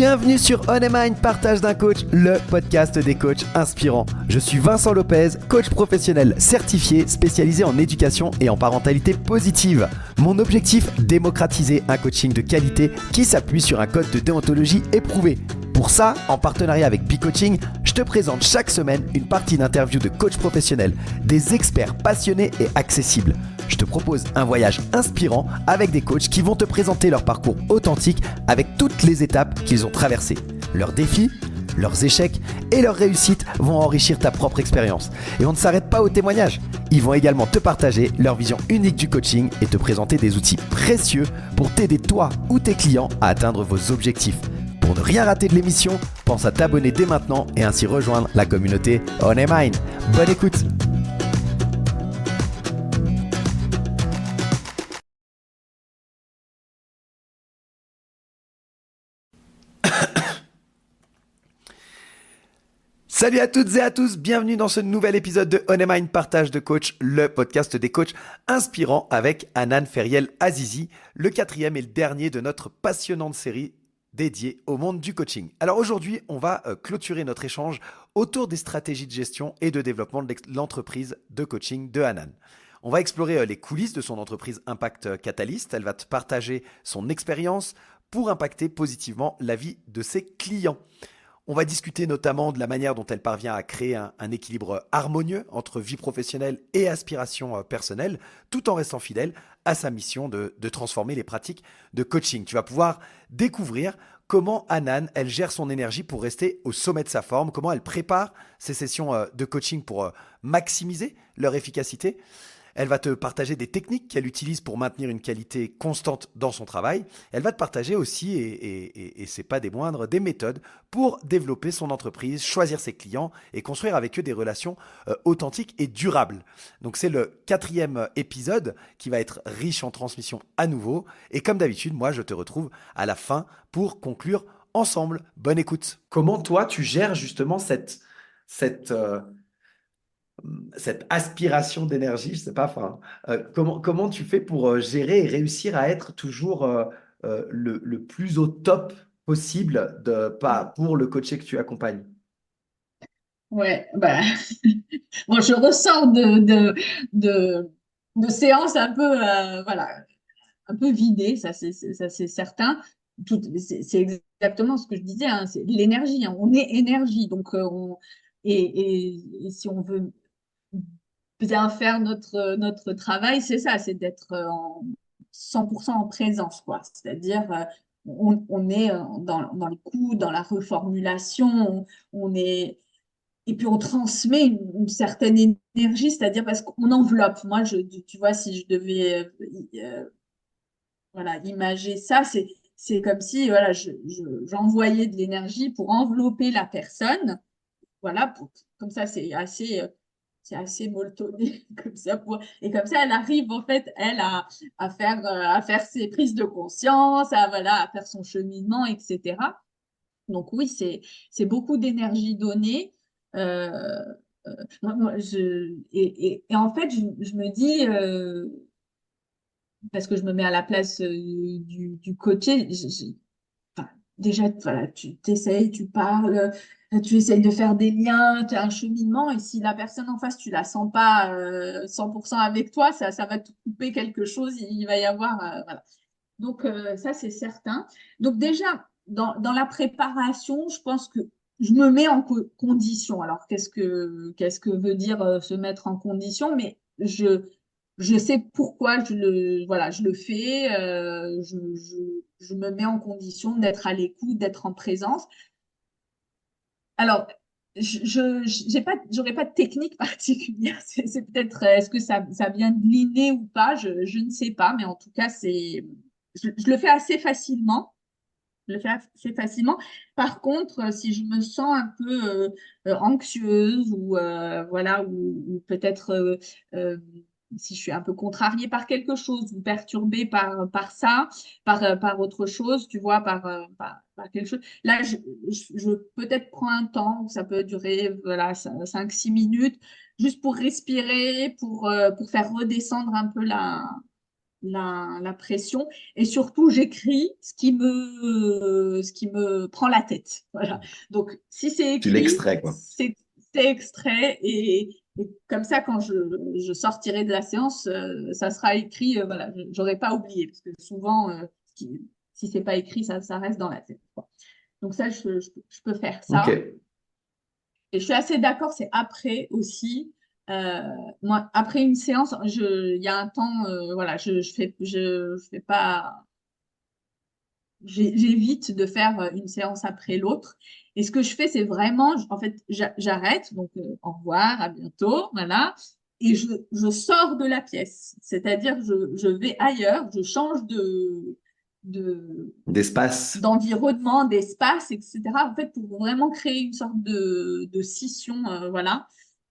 Bienvenue sur On Mind, partage d'un coach, le podcast des coachs inspirants. Je suis Vincent Lopez, coach professionnel certifié, spécialisé en éducation et en parentalité positive. Mon objectif, démocratiser un coaching de qualité qui s'appuie sur un code de déontologie éprouvé. Pour ça, en partenariat avec B-Coaching, je te présente chaque semaine une partie d'interviews de coachs professionnels, des experts passionnés et accessibles. Je te propose un voyage inspirant avec des coachs qui vont te présenter leur parcours authentique avec toutes les étapes qu'ils ont traversées. Leurs défis, leurs échecs et leurs réussites vont enrichir ta propre expérience. Et on ne s'arrête pas aux témoignages. Ils vont également te partager leur vision unique du coaching et te présenter des outils précieux pour t'aider toi ou tes clients à atteindre vos objectifs. Pour ne rien rater de l'émission, pense à t'abonner dès maintenant et ainsi rejoindre la communauté On Mind. Bonne écoute! Salut à toutes et à tous, bienvenue dans ce nouvel épisode de On Mind Partage de Coach, le podcast des coachs inspirants avec Hanan Feriel Azizi, le quatrième et le dernier de notre passionnante série dédiée au monde du coaching. Alors aujourd'hui, on va clôturer notre échange autour des stratégies de gestion et de développement de l'entreprise de coaching de Hanan. On va explorer les coulisses de son entreprise Impact Catalyst. Elle va te partager son expérience pour impacter positivement la vie de ses clients. On va discuter notamment de la manière dont elle parvient à créer un équilibre harmonieux entre vie professionnelle et aspiration personnelle, tout en restant fidèle à sa mission de transformer les pratiques de coaching. Tu vas pouvoir découvrir comment Hanan, elle gère son énergie pour rester au sommet de sa forme, comment elle prépare ses sessions de coaching pour maximiser leur efficacité. Elle va te partager des techniques qu'elle utilise pour maintenir une qualité constante dans son travail. Elle va te partager aussi, et c'est pas des moindres, des méthodes pour développer son entreprise, choisir ses clients et construire avec eux des relations authentiques et durables. Donc c'est le quatrième épisode qui va être riche en transmission à nouveau. Et comme d'habitude, moi je te retrouve à la fin pour conclure ensemble. Bonne écoute. Comment toi tu gères justement cette cette aspiration d'énergie, je sais pas, enfin, comment tu fais pour gérer et réussir à être toujours le plus au top possible pour le coaché que tu accompagnes? Ouais, bah, bon, je ressors de, de séances un peu, voilà, un peu vidées, ça c'est certain. C'est exactement ce que je disais, hein, c'est l'énergie, hein, on est énergie, donc et si on veut bien faire notre travail, c'est ça, c'est d'être en 100% en présence, quoi. C'est-à-dire, on est dans les coups, dans la reformulation, on est et puis on transmet une certaine énergie, c'est-à-dire parce qu'on enveloppe. Moi, tu vois, si je devais voilà, imager ça, c'est comme si voilà, j'envoyais de l'énergie pour envelopper la personne. Voilà, comme ça, c'est assez molletonné comme ça et comme ça, elle arrive en fait, elle à faire ses prises de conscience, à faire son cheminement, etc. Donc oui, c'est beaucoup d'énergie donnée. Euh, et en fait, je me dis, parce que je me mets à la place du coaché, enfin, déjà, voilà, tu t'essayes, tu parles, tu essayes de faire des liens, tu as un cheminement, et si la personne en face, tu la sens pas 100% avec toi, ça va te couper quelque chose, il va y avoir, voilà. Donc, ça, c'est certain. Donc, déjà, dans la préparation, je pense que je me mets en condition. Alors, qu'est-ce que veut dire se mettre en condition? Mais je sais pourquoi voilà, je le fais. Je me mets en condition d'être à l'écoute, d'être en présence. Alors, j'aurais pas de technique particulière. C'est peut-être, est-ce que ça vient de l'inné ou pas? Je ne sais pas, mais en tout cas, je le fais assez facilement. Je le fais assez facilement. Par contre, si je me sens un peu anxieuse ou voilà, ou peut-être euh, si je suis un peu contrariée par quelque chose ou perturbée par ça, par autre chose, tu vois, par quelque chose. Là, je peut-être prends un temps, ça peut durer voilà, 5-6 minutes, juste pour respirer, pour faire redescendre un peu la pression et surtout j'écris ce qui me prend la tête. Voilà. Donc si c'est Tu écrit, l'extrais, quoi. c'est extrait et comme ça quand je sortirai de la séance, ça sera écrit. Voilà, j'aurais pas oublié parce que souvent si c'est pas écrit, ça reste dans la tête, quoi. Donc ça, je peux faire Ok. ça. Et je suis assez d'accord, c'est après aussi. Euh, Moi, après une séance, il y a un temps, voilà, je fais pas, j'évite de faire une séance après l'autre. Et ce que je fais, c'est vraiment, en fait, j'arrête, donc au revoir, à bientôt, voilà. Et je sors de la pièce, c'est-à-dire je vais ailleurs, je change de, D'espace. d'environnement, d'espace, etc. En fait, pour vraiment créer une sorte de scission, voilà.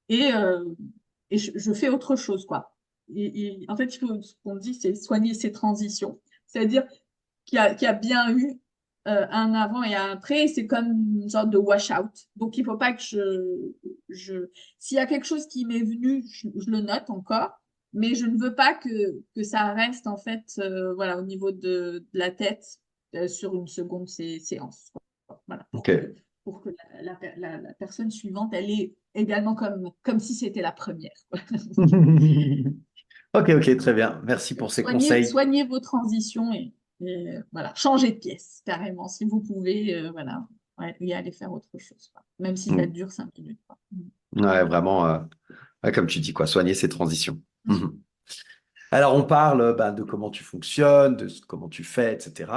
Et, euh, et je fais autre chose, quoi. En fait, ce qu'on dit, c'est soigner ses transitions. C'est-à-dire qu'il y a bien eu un avant et un après. C'est comme une sorte de wash-out. Donc, il ne faut pas que s'il y a quelque chose qui m'est venu, je le note encore. Mais je ne veux pas que ça reste, en fait, voilà, au niveau de la tête sur une seconde séance, quoi. Voilà, Ok. pour que la personne suivante, elle est également comme si c'était la première, quoi. Ok, ok, très bien. Merci pour ces conseils. Soignez vos transitions voilà, changez de pièce carrément si vous pouvez, voilà, ouais, y aller faire autre chose, quoi. Même si ça Mm. dure 5 minutes, quoi. Ouais, vraiment, ouais, comme tu dis, quoi, soigner ces transitions. Mm. Alors, on parle bah, de comment tu fonctionnes, comment tu fais, etc.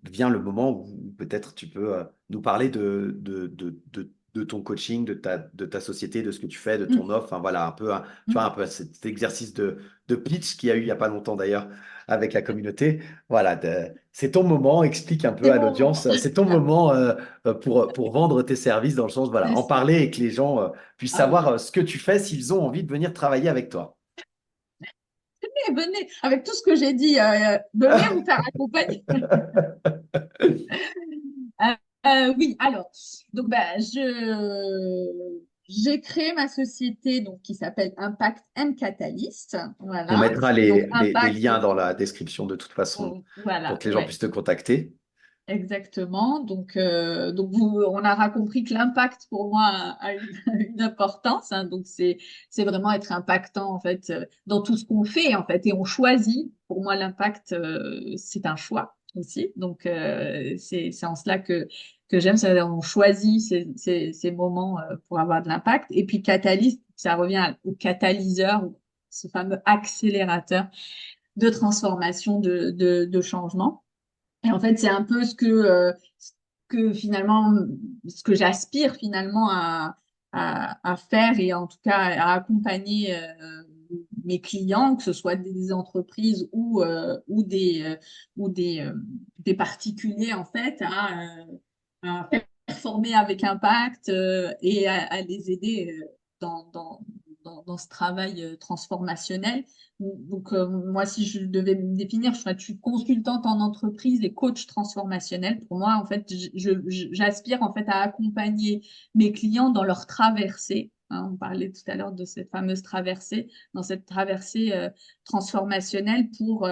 Vient le moment où peut-être tu peux nous parler de ton coaching, de ta société, de ce que tu fais, de ton Mm. offre. Enfin, voilà, un peu, tu vois, Mm. un peu cet exercice de pitch qu'il y a eu il n'y a pas longtemps d'ailleurs avec la communauté. Voilà, c'est ton moment, explique un peu C'est à mon moment. l'audience. C'est ton moment pour vendre tes services dans le sens, voilà, C'est en ça. parler et que les gens puissent Ah oui. savoir ce que tu fais s'ils ont envie de venir travailler avec toi. Venez, avec tout ce que j'ai dit, venez vous faire accompagner. Euh, oui, alors, donc bah, j'ai créé ma société donc, qui s'appelle Impact and Catalyst. On Voilà. mettra Donc, les Impact, liens dans la description de toute façon pour voilà, que les gens ouais. puissent te contacter. Exactement. Donc on aura compris que l'impact pour moi a une importance, hein. Donc c'est vraiment être impactant en fait dans tout ce qu'on fait en fait et on choisit. Pour moi l'impact c'est un choix aussi. Donc c'est en cela que j'aime, c'est-à-dire on choisit ces moments pour avoir de l'impact. Et puis catalyse, ça revient au catalyseur, ce fameux accélérateur de transformation de changement. Et en fait, c'est un peu ce que finalement, ce que j'aspire finalement à faire et en tout cas à accompagner mes clients, que ce soit des entreprises ou des particuliers en fait, à performer avec impact et à les aider dans, dans, dans ce travail transformationnel. Donc, moi, si je devais me définir, je suis consultante en entreprise et coach transformationnel. Pour moi, en fait, j'aspire en fait à accompagner mes clients dans leur traversée. Hein, on parlait tout à l'heure de cette fameuse traversée, dans cette traversée transformationnelle pour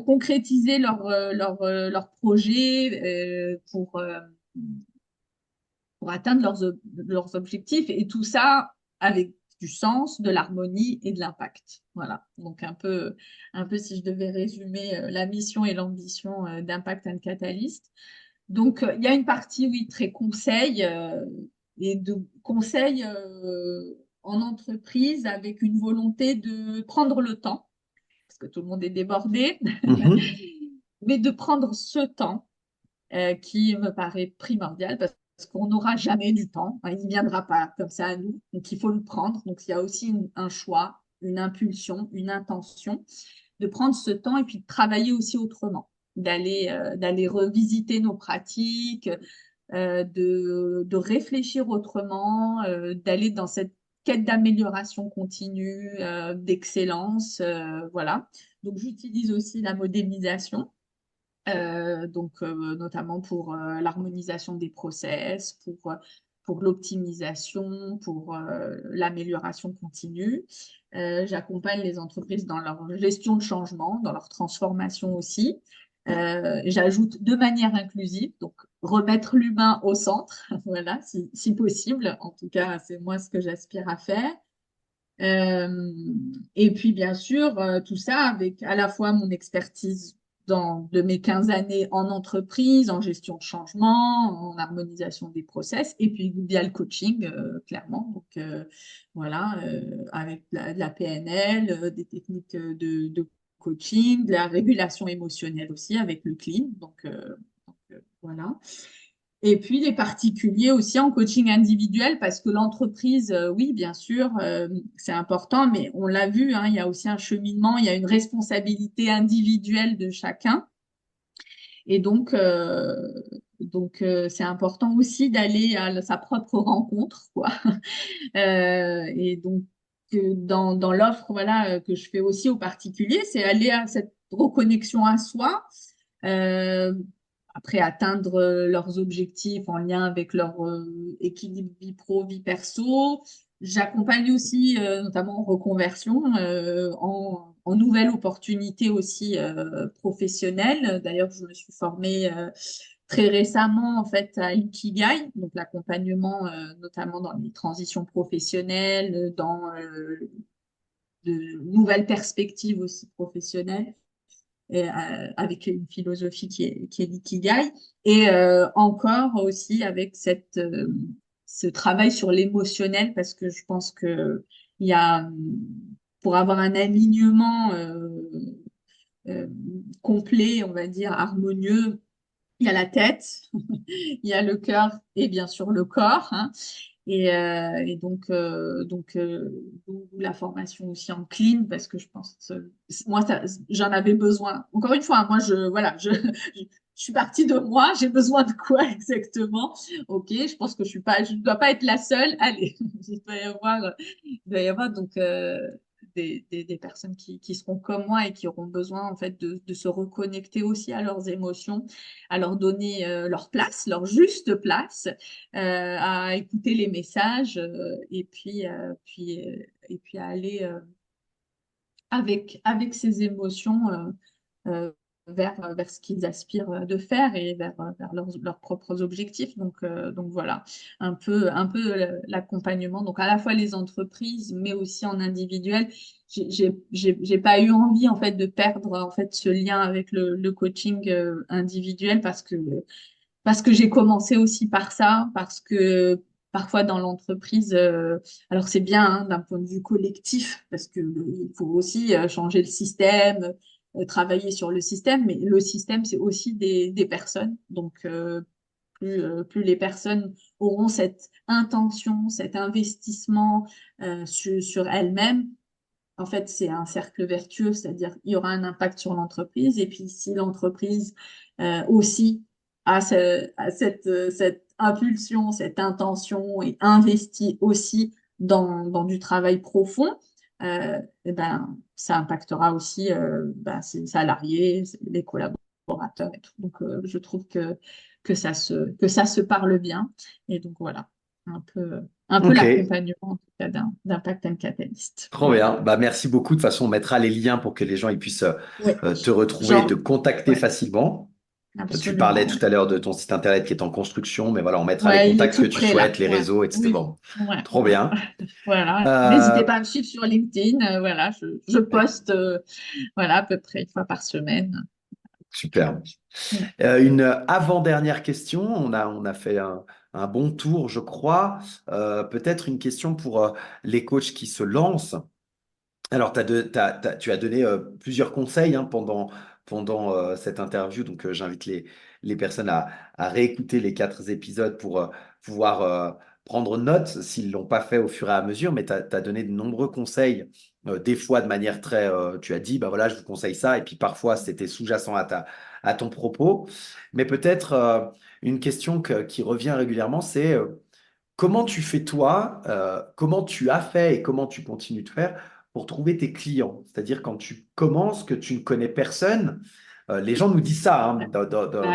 concrétiser leur projet, pour atteindre leurs objectifs et tout ça avec du sens, de l'harmonie et de l'impact. Voilà. Donc un peu si je devais résumer la mission et l'ambition d'Impact and Catalyst. Donc il y a une partie, oui, très conseil et de conseil en entreprise avec une volonté de prendre le temps, parce que tout le monde est débordé, Mhm. mais de prendre ce temps qui me paraît primordial parce qu'on n'aura jamais du temps. Hein, il ne viendra pas comme ça à nous. Donc, il faut le prendre. Donc, il y a aussi un choix, une impulsion, une intention de prendre ce temps et puis de travailler aussi autrement, d'aller revisiter nos pratiques, de réfléchir autrement, d'aller dans cette quête d'amélioration continue, d'excellence. Voilà. Donc, j'utilise aussi la modélisation donc notamment pour l'harmonisation des process, pour pour l'optimisation, pour l'amélioration continue. J'accompagne les entreprises dans leur gestion de changement, dans leur transformation aussi. J'ajoute de manière inclusive, donc remettre l'humain au centre, voilà, si possible. En tout cas, c'est moi ce que j'aspire à faire. Euh, et puis, bien sûr, tout ça avec à la fois mon expertise de mes 15 années en entreprise, en gestion de changement, en harmonisation des process, et puis via le coaching, clairement. Donc, voilà, avec de la PNL, des techniques de coaching, de la régulation émotionnelle aussi avec le clean. Donc, voilà. Et puis les particuliers aussi en coaching individuel, parce que l'entreprise, oui, bien sûr, c'est important, mais on l'a vu, hein, il y a aussi un cheminement, il y a une responsabilité individuelle de chacun. Et donc, c'est important aussi d'aller à sa propre rencontre, quoi. Et donc, dans l'offre, voilà, que je fais aussi aux particuliers, c'est aller à cette reconnexion à soi. Euh, Après atteindre leurs objectifs en lien avec leur équilibre vie pro, vie perso. J'accompagne aussi, notamment en reconversion, en nouvelles opportunités aussi professionnelles. D'ailleurs, je me suis formée très récemment en fait à Ikigai, donc l'accompagnement notamment dans les transitions professionnelles, dans de nouvelles perspectives aussi professionnelles avec une philosophie qui est l'ikigai, et encore aussi avec ce travail sur l'émotionnel, parce que je pense que il y a, pour avoir un alignement euh, complet, on va dire, harmonieux, il y a la tête, il y a le cœur et bien sûr le corps. Hein. Donc, la formation aussi en clean, parce que je pense que moi, j'en avais besoin. Encore une fois, moi, voilà, je suis partie de moi, j'ai besoin de quoi exactement? Ok, je pense que je ne dois pas être la seule. Allez, il doit y avoir donc des personnes qui seront comme moi et qui auront besoin en fait de se reconnecter aussi à leurs émotions, à leur donner leur place, leur juste place, à écouter les messages et puis à aller avec ces émotions euh, vers ce qu'ils aspirent de faire et vers leurs propres objectifs. Donc voilà, l'accompagnement. Donc à la fois les entreprises, mais aussi en individuel. J'ai pas eu envie en fait de perdre en fait ce lien avec le coaching individuel, parce que j'ai commencé aussi par ça, parce que parfois dans l'entreprise, alors c'est bien hein, d'un point de vue collectif, parce que il faut aussi changer le système, travailler sur le système, mais le système, c'est aussi des personnes. Donc, plus les personnes auront cette intention, cet investissement sur elles-mêmes, en fait, c'est un cercle vertueux, c'est-à-dire il y aura un impact sur l'entreprise. Et puis, si l'entreprise aussi a cette impulsion, cette intention et investit aussi dans du travail profond, eh ben, ça impactera aussi ses salariés, les collaborateurs et tout. Donc, je trouve que ça se parle bien. Et donc, voilà, un peu Ok, l'accompagnement en tout cas, d'Impact and Catalyst. trop Voilà. bien. Bah, merci beaucoup. De toute façon, on mettra les liens pour que les gens ils puissent Oui, te retrouver et te genre, contacter ouais, facilement. Tu parlais absolument. tout Ouais. à l'heure de ton site internet qui est en construction, mais voilà, on mettra les Ouais, il est contacts que tout tu prêt là. souhaites, les Ouais, réseaux, etc. oui, Bon, ouais, trop ouais. bien. Voilà. Euh, N'hésitez pas à me suivre sur LinkedIn. Voilà, je poste voilà, à peu près une fois par semaine. super. Mm. Une avant-dernière question. On a fait un bon tour, je crois. Peut-être une question pour les coachs qui se lancent. Alors, tu as donné plusieurs conseils hein, pendant cette interview, donc j'invite les personnes à réécouter les 4 épisodes pour pouvoir prendre note s'ils ne l'ont pas fait au fur et à mesure, mais tu as donné de nombreux conseils, des fois de manière très... tu as dit, bah voilà, je vous conseille ça, et puis parfois c'était sous-jacent à ton propos, mais peut-être une question qui revient régulièrement, c'est comment tu fais toi, comment tu as fait et comment tu continues de faire pour trouver tes clients? C'est-à-dire quand tu commences, que tu ne connais personne, les gens nous disent ça, hein, Bah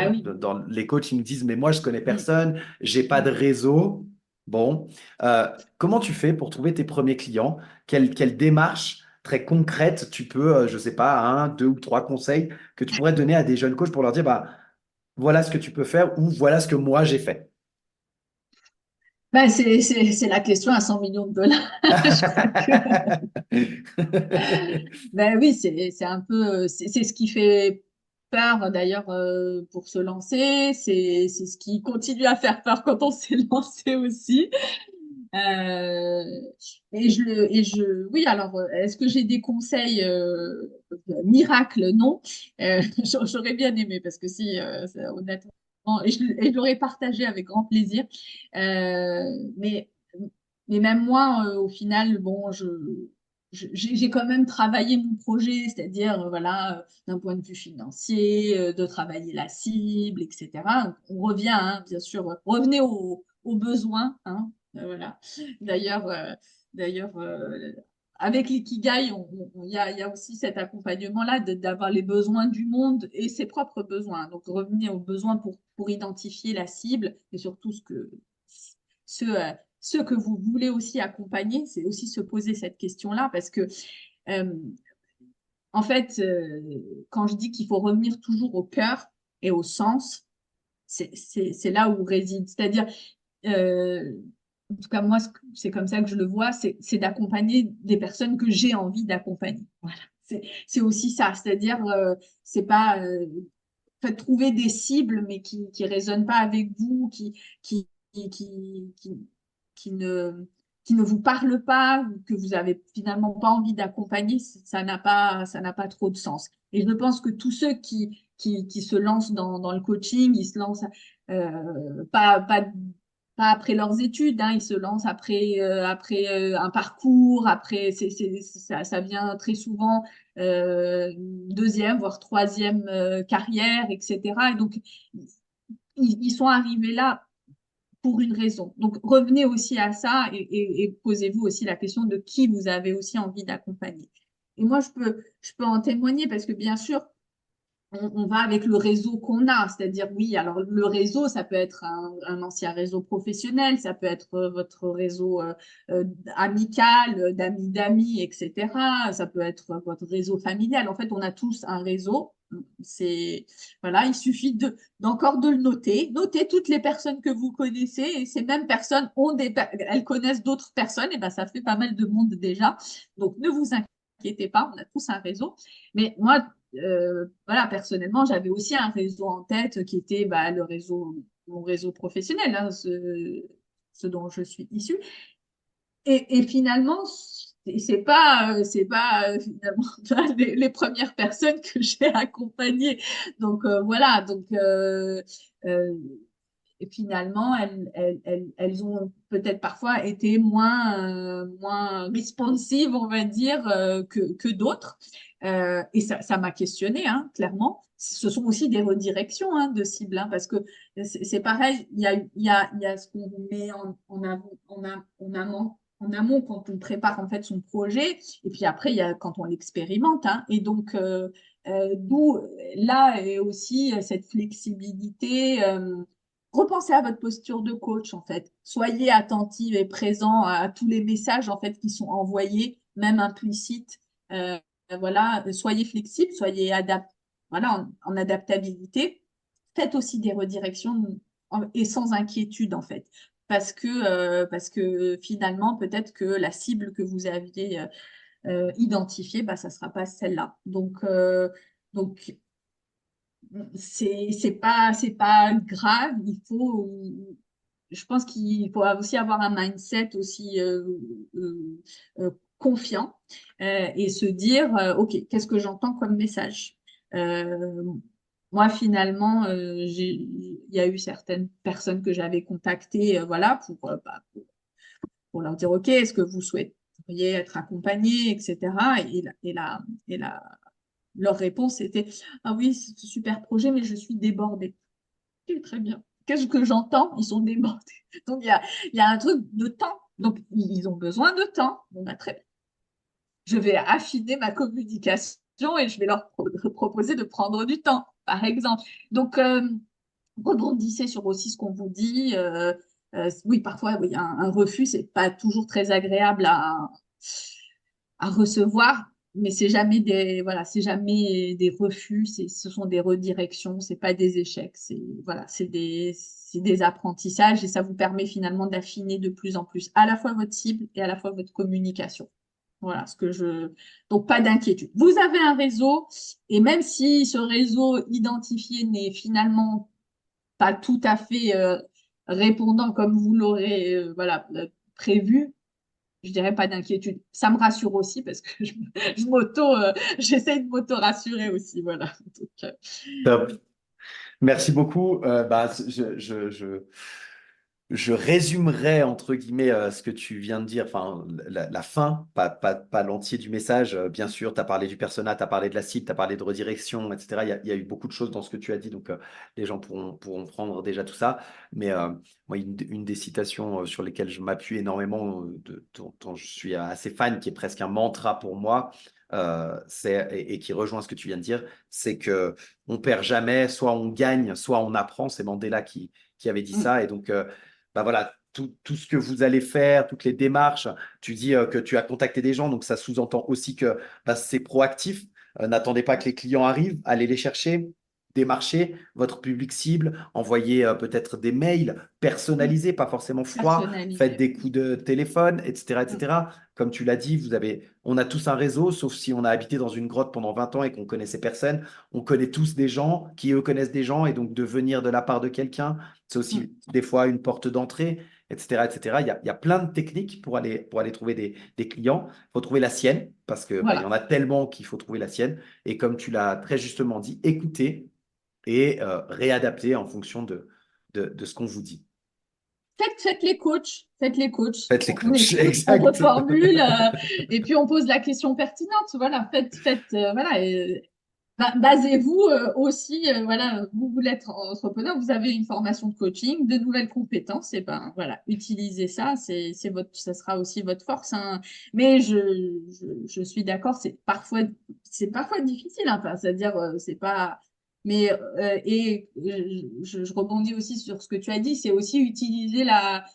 oui. dans les coachs, ils nous disent, mais moi, je connais Mm. personne, j'ai pas de Mm. réseau. Bon, comment tu fais pour trouver tes premiers clients? Quelle démarche très concrète tu peux, je ne sais pas, un, deux ou trois conseils que tu pourrais donner à des jeunes coachs pour leur dire, bah, voilà ce que tu peux faire ou voilà ce que moi j'ai fait. Ben, c'est la question à 100 millions de dollars. Je crois que ben oui, c'est un peu c'est ce qui fait peur d'ailleurs pour se lancer. C'est ce qui continue à faire peur quand on s'est lancé aussi. Euh, oui, alors, est-ce que j'ai des conseils miracles? Non. J'aurais bien aimé parce que si, honnêtement, et je l'aurais partagé avec grand plaisir. Euh, mais, mais même moi, au final, bon, j'ai quand même travaillé mon projet, c'est-à-dire, voilà, d'un point de vue financier, de travailler la cible, etc. Donc, on revient, hein, bien sûr, revenez aux besoins, hein, voilà. D'ailleurs, d'ailleurs, avec l'Ikigai, il y a aussi cet accompagnement-là d'avoir les besoins du monde et ses propres besoins. Donc, revenir aux besoins pour identifier la cible et surtout ceux que vous voulez aussi accompagner, c'est aussi se poser cette question-là parce que, euh, en fait, quand je dis qu'il faut revenir toujours au cœur et au sens, c'est là où réside. C'est-à-dire, euh, en tout cas, moi, c'est comme ça que je le vois, c'est d'accompagner des personnes que j'ai envie d'accompagner. Voilà. C'est aussi ça, c'est-à-dire, c'est pas trouver des cibles, mais qui résonnent pas avec vous, qui, qui, qui, qui, qui ne, qui ne vous parlent pas, ou que vous avez finalement pas envie d'accompagner, ça n'a pas trop de sens. Et je pense que tous ceux qui se lancent dans le coaching, ils se lancent pas après leurs études, hein, ils se lancent après un parcours, après, ça vient très souvent deuxième, voire troisième carrière, etc. Et donc, ils sont arrivés là pour une raison. Donc, revenez aussi à ça et posez-vous aussi la question de qui vous avez aussi envie d'accompagner. Et moi, je peux en témoigner parce que bien sûr, on va avec le réseau qu'on a, c'est-à-dire oui, alors le réseau, ça peut être un ancien réseau professionnel, ça peut être votre réseau euh, amical, d'amis d'amis, etc. Ça peut être votre réseau familial. En fait, on a tous un réseau. C'est voilà, il suffit d'encore de le noter, noter toutes les personnes que vous connaissez et ces mêmes personnes elles connaissent d'autres personnes et ben ça fait pas mal de monde déjà. Donc ne vous inquiétez pas, on a tous un réseau. Mais moi, voilà, personnellement, j'avais aussi un réseau en tête qui était bah, mon réseau professionnel, hein, ce dont je suis issue. Et finalement, c'est pas finalement les premières personnes que j'ai accompagnées. Donc voilà, donc euh, et finalement, elles ont peut-être parfois été moins responsive, on va dire, que d'autres. Et ça m'a questionné, hein, clairement. Ce sont aussi des redirections hein, de cibles, hein, parce que c'est pareil, il y a ce qu'on met en amont quand on prépare en fait son projet, et puis après, il y a quand on l'expérimente. Hein, et donc, d'où là est aussi cette flexibilité. Repensez à votre posture de coach, en fait. Soyez attentive et présent à tous les messages, en fait, qui sont envoyés, même implicites. Euh, voilà, soyez flexible, voilà, en adaptabilité. Faites aussi des redirections et sans inquiétude, en fait. Parce que finalement, peut-être que la cible que vous aviez identifiée, bah, ça ne sera pas celle-là. Donc, c'est pas grave. Je pense qu'il faut aussi avoir un mindset aussi confiant et se dire, OK, qu'est-ce que j'entends comme message? Euh, Moi, finalement, il y a eu certaines personnes que j'avais contactées, voilà, pour leur dire, OK, est-ce que vous souhaiteriez être accompagné, etc. Et leur réponse était, ah oui, c'est un super projet, mais je suis débordée. Ok, très bien. Qu'est-ce que j'entends? Ils sont débordés. Donc, il y a un truc de temps. Donc, ils ont besoin de temps. Bon, bah, très bien. Je vais affiner ma communication et je vais leur proposer de prendre du temps, par exemple. Donc, rebondissez sur aussi ce qu'on vous dit. Oui, parfois, oui, un refus, c'est pas toujours très agréable à recevoir, mais c'est jamais voilà, c'est jamais des refus, ce sont des redirections, c'est pas des échecs, voilà, c'est des apprentissages et ça vous permet finalement d'affiner de plus en plus à la fois votre cible et à la fois votre communication. Voilà donc pas d'inquiétude. Vous avez un réseau et même si ce réseau identifié n'est finalement pas tout à fait répondant comme vous l'aurez voilà, prévu, je dirais pas d'inquiétude. Ça me rassure aussi parce que j'essaie de m'auto-rassurer aussi. Voilà. Donc, Top. Merci beaucoup. Je résumerai entre guillemets ce que tu viens de dire, enfin la fin, pas l'entier du message. Bien sûr, tu as parlé du persona, tu as parlé de la cible, tu as parlé de redirection, etc. Il y a eu beaucoup de choses dans ce que tu as dit, donc les gens pourront prendre déjà tout ça. Mais moi, une des citations sur lesquelles je m'appuie énormément, dont je suis assez fan, qui est presque un mantra pour moi, et qui rejoint ce que tu viens de dire, c'est que on perd jamais, soit on gagne, soit on apprend. C'est Mandela qui avait dit mm, ça. Et donc, bah voilà, tout ce que vous allez faire, toutes les démarches, tu dis que tu as contacté des gens, donc ça sous-entend aussi que bah, c'est proactif. N'attendez pas que les clients arrivent, allez les chercher, démarcher votre public cible, envoyez peut-être des mails mm, personnalisés, pas forcément froids, faites personnalisé. des coups de téléphone, etc., Mm, etc. Comme tu l'as dit, on a tous un réseau, sauf si on a habité dans une grotte pendant 20 ans et qu'on connaissait personne. On connaît tous des gens qui, eux, connaissent des gens, et donc de venir de la part de quelqu'un, c'est mm, aussi des fois une porte d'entrée, etc., etc. Il y a plein de techniques pour aller trouver des clients. Il faut trouver la sienne, parce que bah, il y en voilà. a tellement qu'il faut trouver la sienne. Et comme tu l'as très justement dit, écouter et réadapter en fonction de ce qu'on vous dit. Faites les coachs. Faites les coachs. Faites les On coachs, écoute, on exact. reformule et puis on pose la question pertinente. Voilà, voilà. Basez-vous aussi, voilà, vous voulez être entrepreneur, vous avez une formation de coaching, de nouvelles compétences, et ben voilà, utilisez ça, ça sera aussi votre force, hein. Mais je suis d'accord, c'est parfois difficile, hein, enfin, c'est-à-dire, c'est pas, mais je rebondis aussi sur ce que tu as dit, c'est aussi utiliser la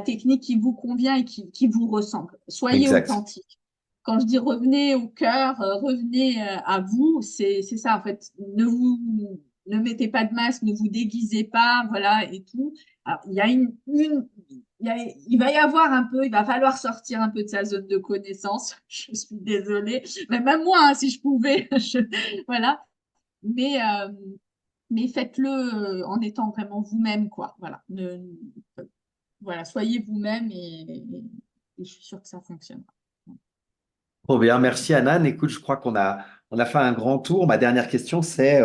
technique qui vous convient et qui vous ressemble. Soyez Exact. authentique. Quand je dis revenez au cœur, revenez à vous, c'est ça en fait. Ne mettez pas de masque, ne vous déguisez pas, voilà et tout. Alors, il y a il va y avoir un peu, il va falloir sortir un peu de sa zone de connaissance. Je suis désolée, mais même moi, hein, si je pouvais, voilà. Mais mais faites-le en étant vraiment vous-même, quoi. Voilà. Voilà, soyez vous-même et je suis sûre que ça fonctionne. Trop bien, merci Anan. Écoute, je crois qu'on a fait un grand tour. Ma dernière question, c'est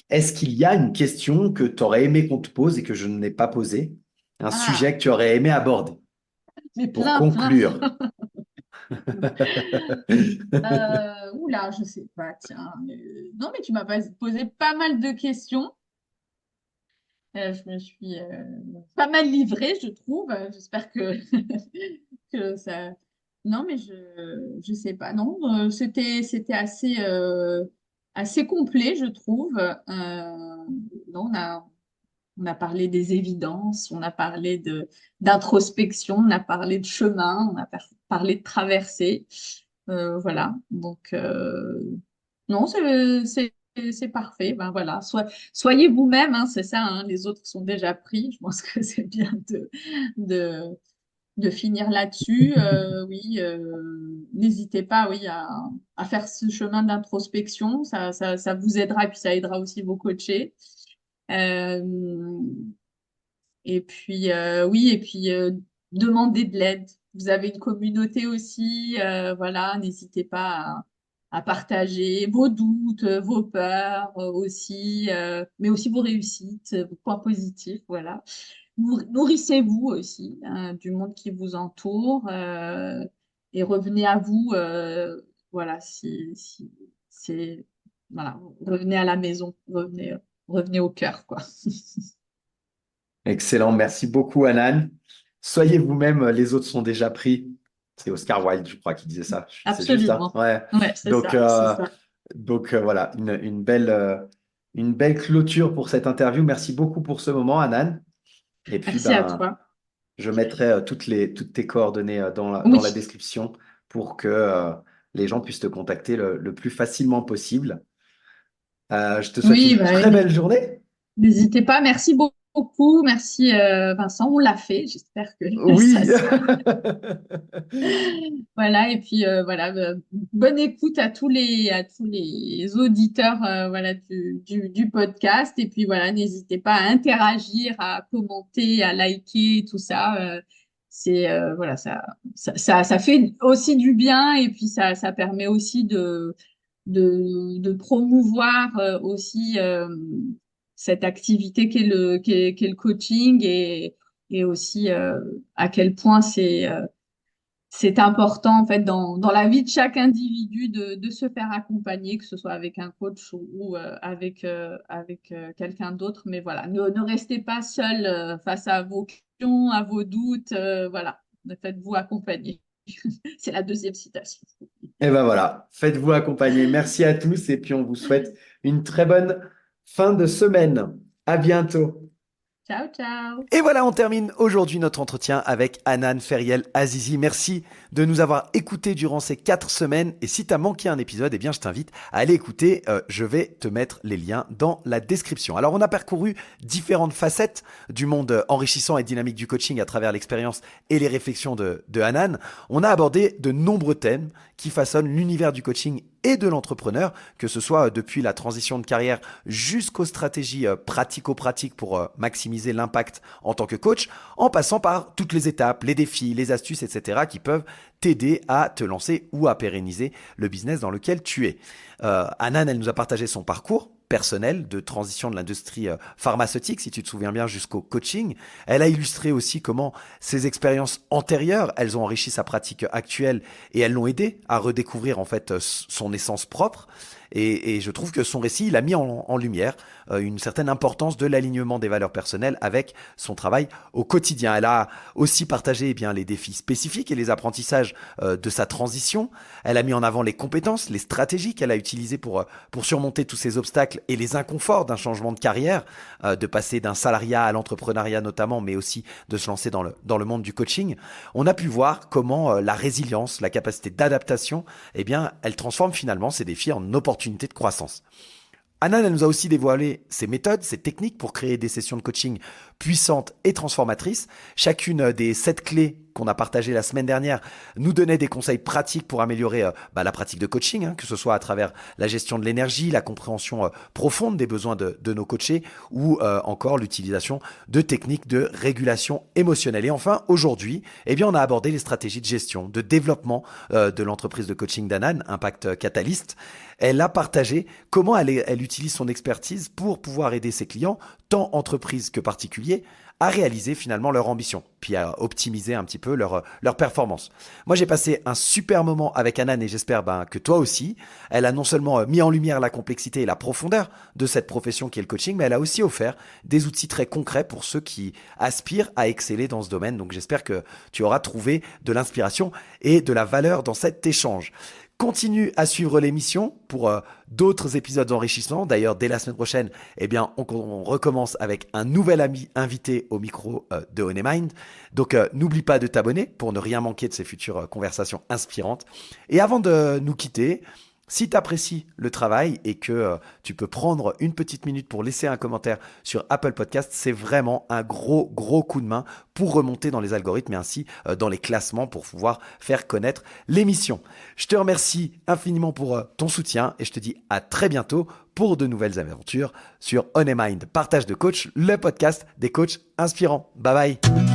est-ce qu'il y a une question que tu aurais aimé qu'on te pose et que je n'ai pas posée? Un sujet Ah, que tu aurais aimé aborder mais pour plein. conclure? Oula, je sais pas, tiens. Non, mais tu m'as posé pas mal de questions. Je me suis pas mal livrée, je trouve. J'espère que ça. Non, mais je sais pas. Non, c'était assez complet, je trouve. Non, on a parlé des évidences, on a parlé d'introspection, on a parlé de chemin, on a parlé de traversée. Voilà. Donc, non, c'est parfait. Ben voilà. Soyez vous-même, hein, c'est ça, hein, les autres sont déjà pris. Je pense que c'est bien de, de finir là-dessus. Oui, n'hésitez pas, oui, à faire ce chemin d'introspection. Ça vous aidera et puis ça aidera aussi vos coachés. Euh, et puis, oui, et puis, demandez de l'aide. Vous avez une communauté aussi, voilà, n'hésitez pas à partager vos doutes, vos peurs aussi, mais aussi vos réussites, vos points positifs, voilà. Nourrissez-vous aussi du monde qui vous entoure et revenez à vous, voilà, si c'est, voilà, revenez à la maison, revenez au cœur, quoi. Excellent, merci beaucoup Anan. Soyez vous-même, les autres sont déjà pris. C'est Oscar Wilde, je crois, qui disait ça. C'est juste, hein? Absolument. Ouais. Ouais, c'est Donc, ça, c'est ça. voilà, une belle clôture pour cette interview. Merci beaucoup pour ce moment, Anan. Et puis, Merci à toi. je mettrai toutes tes coordonnées dans la Oui, description pour que les gens puissent te contacter le plus facilement possible. Je te souhaite oui, une bah, très belle journée. n'hésitez pas. Merci beaucoup. Merci Vincent, on l'a fait. J'espère que ça Oui. se... Voilà, et puis voilà, bonne écoute à tous les auditeurs voilà, du podcast. Et puis voilà, n'hésitez pas à interagir, à commenter, à liker, tout ça. C'est voilà, ça fait aussi du bien et puis ça permet aussi de promouvoir aussi cette activité qu'est le coaching et aussi à quel point c'est important en fait dans la vie de chaque individu de se faire accompagner, que ce soit avec un coach ou avec quelqu'un d'autre. Mais voilà, ne restez pas seul face à vos questions, à vos doutes. Voilà, faites-vous accompagner. C'est la deuxième citation. Et ben voilà, faites-vous accompagner. Merci à tous et puis on vous souhaite une très bonne fin de semaine. À bientôt. Ciao, ciao. Et voilà, on termine aujourd'hui notre entretien avec Hanan Feriel Azizi. Merci de nous avoir écoutés durant ces 4 semaines. Et si tu as manqué un épisode, eh bien, je t'invite à aller écouter. Je vais te mettre les liens dans la description. Alors, on a parcouru différentes facettes du monde enrichissant et dynamique du coaching à travers l'expérience et les réflexions de Hanan. On a abordé de nombreux thèmes qui façonnent l'univers du coaching et de l'entrepreneur, que ce soit depuis la transition de carrière jusqu'aux stratégies pratico-pratiques pour maximiser l'impact en tant que coach, en passant par toutes les étapes, les défis, les astuces, etc., qui peuvent t'aider à te lancer ou à pérenniser le business dans lequel tu es. Hanan, elle nous a partagé son parcours personnel de transition de l'industrie pharmaceutique, si tu te souviens bien, jusqu'au coaching. Elle a illustré aussi comment ses expériences antérieures, elles ont enrichi sa pratique actuelle et elles l'ont aidé à redécouvrir en fait son essence propre. Et je trouve que son récit, il a mis en lumière une certaine importance de l'alignement des valeurs personnelles avec son travail au quotidien. Elle a aussi partagé bien, les défis spécifiques et les apprentissages de sa transition. Elle a mis en avant les compétences, les stratégies qu'elle a utilisées pour surmonter tous ces obstacles et les inconforts d'un changement de carrière, de passer d'un salariat à l'entrepreneuriat notamment, mais aussi de se lancer dans le monde du coaching. On a pu voir comment la résilience, la capacité d'adaptation, eh bien, elle transforme finalement ces défis en opportunités de croissance. Hanan, elle nous a aussi dévoilé ses méthodes, ses techniques pour créer des sessions de coaching puissantes et transformatrices. Chacune des 7 clés qu'on a partagées la semaine dernière nous donnait des conseils pratiques pour améliorer la pratique de coaching, que ce soit à travers la gestion de l'énergie, la compréhension profonde des besoins de nos coachés ou encore l'utilisation de techniques de régulation émotionnelle. Et enfin, aujourd'hui, eh bien, on a abordé les stratégies de gestion, de développement de l'entreprise de coaching d'Hanan, Impact Catalyst. Elle a partagé comment elle utilise son expertise pour pouvoir aider ses clients, tant entreprises que particuliers, à réaliser finalement leur ambition, puis à optimiser un petit peu leur performance. Moi, j'ai passé un super moment avec Hanan et j'espère que toi aussi. Elle a non seulement mis en lumière la complexité et la profondeur de cette profession qui est le coaching, mais elle a aussi offert des outils très concrets pour ceux qui aspirent à exceller dans ce domaine. Donc, j'espère que tu auras trouvé de l'inspiration et de la valeur dans cet échange. Continue à suivre l'émission pour d'autres épisodes enrichissants. D'ailleurs, dès la semaine prochaine, eh bien, on recommence avec un nouvel ami invité au micro de Honeymind. Donc, n'oublie pas de t'abonner pour ne rien manquer de ces futures conversations inspirantes. Et avant de nous quitter, si tu apprécies le travail et que tu peux prendre une petite minute pour laisser un commentaire sur Apple Podcast, c'est vraiment un gros coup de main pour remonter dans les algorithmes et ainsi dans les classements pour pouvoir faire connaître l'émission. Je te remercie infiniment pour ton soutien et je te dis à très bientôt pour de nouvelles aventures sur On Mind, partage de coach, le podcast des coachs inspirants. Bye bye.